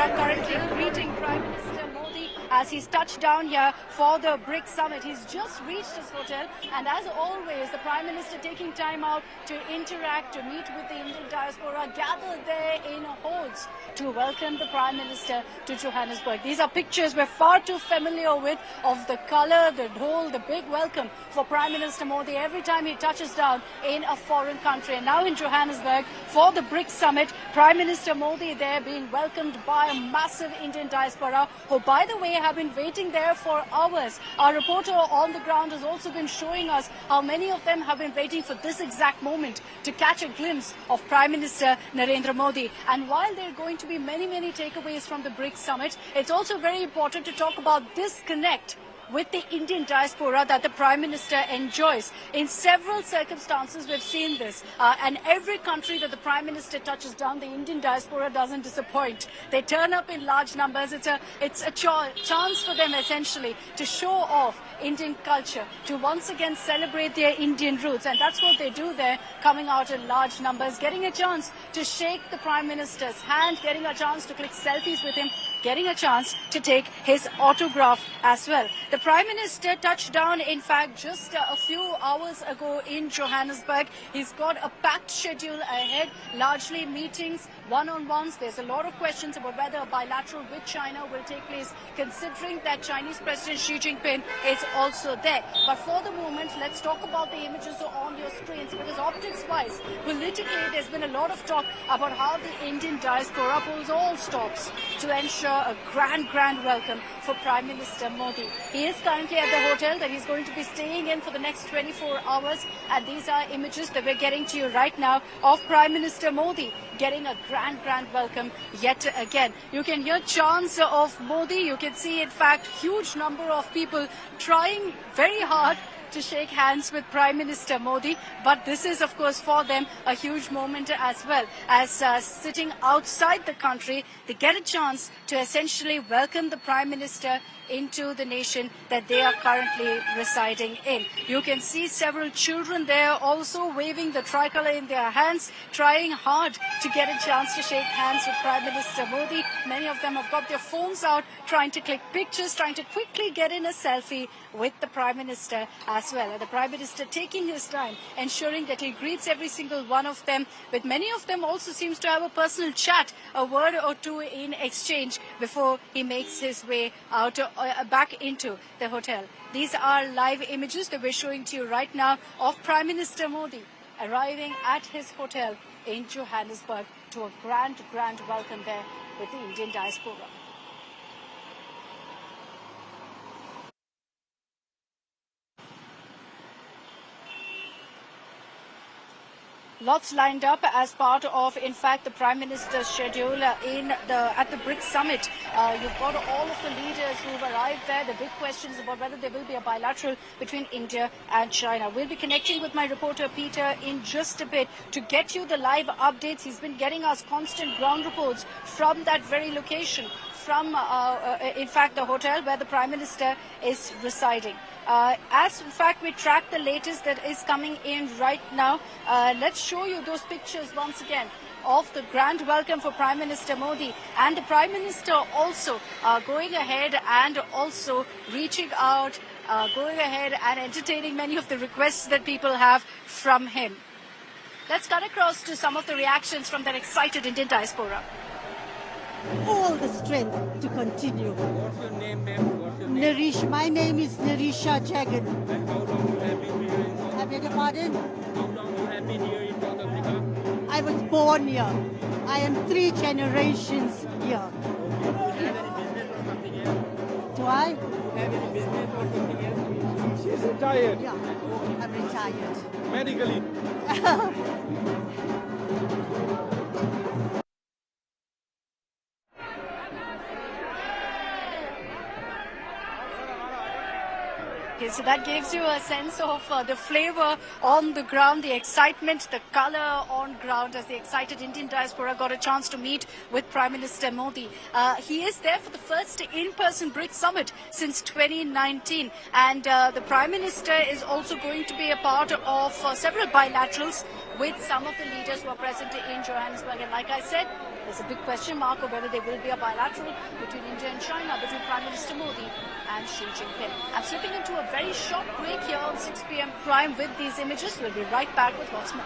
are currently greeting Prime Minister Modi as he's touched down here for the Brics summit. He's just reached his hotel, and as always, the Prime Minister taking time out to interact, to meet with the Indian diaspora, gathered there in hordes to welcome the Prime Minister to Johannesburg. These are pictures we're far too familiar with of the color, the whole, the big welcome for Prime Minister Modi every time he touches down in a foreign country. And now in Johannesburg for the Brics summit, Prime Minister Modi there being welcomed by a massive Indian diaspora who, by the way, have been waiting there for hours. Our reporter on the ground has also been showing us how many of them have been waiting for this exact moment to catch a glimpse of Prime Minister Narendra Modi. And while there are going to be many takeaways from the Brics summit, it's also very important to talk about this connect with the Indian diaspora that the Prime Minister enjoys. In several circumstances, we've seen this. And every country that the Prime Minister touches down, the Indian diaspora doesn't disappoint. They turn up in large numbers. It's a chance for them, essentially, to show off Indian culture, to once again celebrate their Indian roots. And that's what they do there, coming out in large numbers, getting a chance to shake the Prime Minister's hand, getting a chance to click selfies with him, getting a chance to take his autograph as well. The Prime Minister touched down, in fact, just a few hours ago in Johannesburg. He's got a packed schedule ahead, largely meetings, one-on-ones. There's a lot of questions about whether a bilateral with China will take place, considering that Chinese President Xi Jinping is also there. But for the moment, let's talk about the images on your screens, because optics-wise, politically, there's been a lot of talk about how the Indian diaspora pulls all stops to ensure a grand welcome for Prime Minister Modi. He is currently at the hotel that he's going to be staying in for the next 24 hours. And these are images that we're getting to you right now of Prime Minister Modi getting a grand welcome yet again. You can hear chants of Modi. You can see, in fact, huge number of people trying very hard to shake hands with Prime Minister Modi. But this is, of course, for them a huge moment as well. As sitting outside the country, they get a chance to essentially welcome the Prime Minister into the nation that they are currently residing in. You can see several children there also waving the tricolour in their hands, trying hard to get a chance to shake hands with Prime Minister Modi. Many of them have got their phones out, trying to click pictures, trying to quickly get in a selfie with the Prime Minister as well. And the Prime Minister taking his time, ensuring that he greets every single one of them. With many of them also seems to have a personal chat, a word or two in exchange before he makes his way out back into the hotel. These are live images that we're showing to you right now of Prime Minister Modi arriving at his hotel in Johannesburg to a grand welcome there with the Indian diaspora. Lots lined up as part of, in fact, the Prime Minister's schedule at the Brics summit. You've got all of the leaders who've arrived there. The big question is about whether there will be a bilateral between India and China. We'll be connecting with my reporter Peter in just a bit to get you the live updates. He's been getting us constant ground reports from that very location, from, in fact, the hotel where the Prime Minister is residing. As in fact we track the latest that is coming in right now, let's show you those pictures once again of the grand welcome for Prime Minister Modi, and the Prime Minister also going ahead and also reaching out, going ahead and entertaining many of the requests that people have from him. Let's cut across to some of the reactions from that excited Indian diaspora. All the strength to continue. What's your name, ma'am? What's your name? Narish, my name is Narisha Jagan. And how long you have been here in South I beg your pardon? How long you have been here in South Africa? I was born here. I am 3 generations here. Do you have any business or something else? Do I? Do you have any business or something else? She's retired. Yeah, I'm retired. Medically. Okay, so that gives you a sense of the flavor on the ground, the excitement, the color on ground as the excited Indian diaspora got a chance to meet with Prime Minister Modi. He is there for the first in-person Brics summit since 2019, and the Prime Minister is also going to be a part of several bilaterals with some of the leaders who are present in Johannesburg. And like I said, there's a big question mark of whether there will be a bilateral between India and China, between Prime Minister Modi and Xi Jinping. I'm slipping into a very short break here on 6 p.m. Prime with these images. We'll be right back with lots more.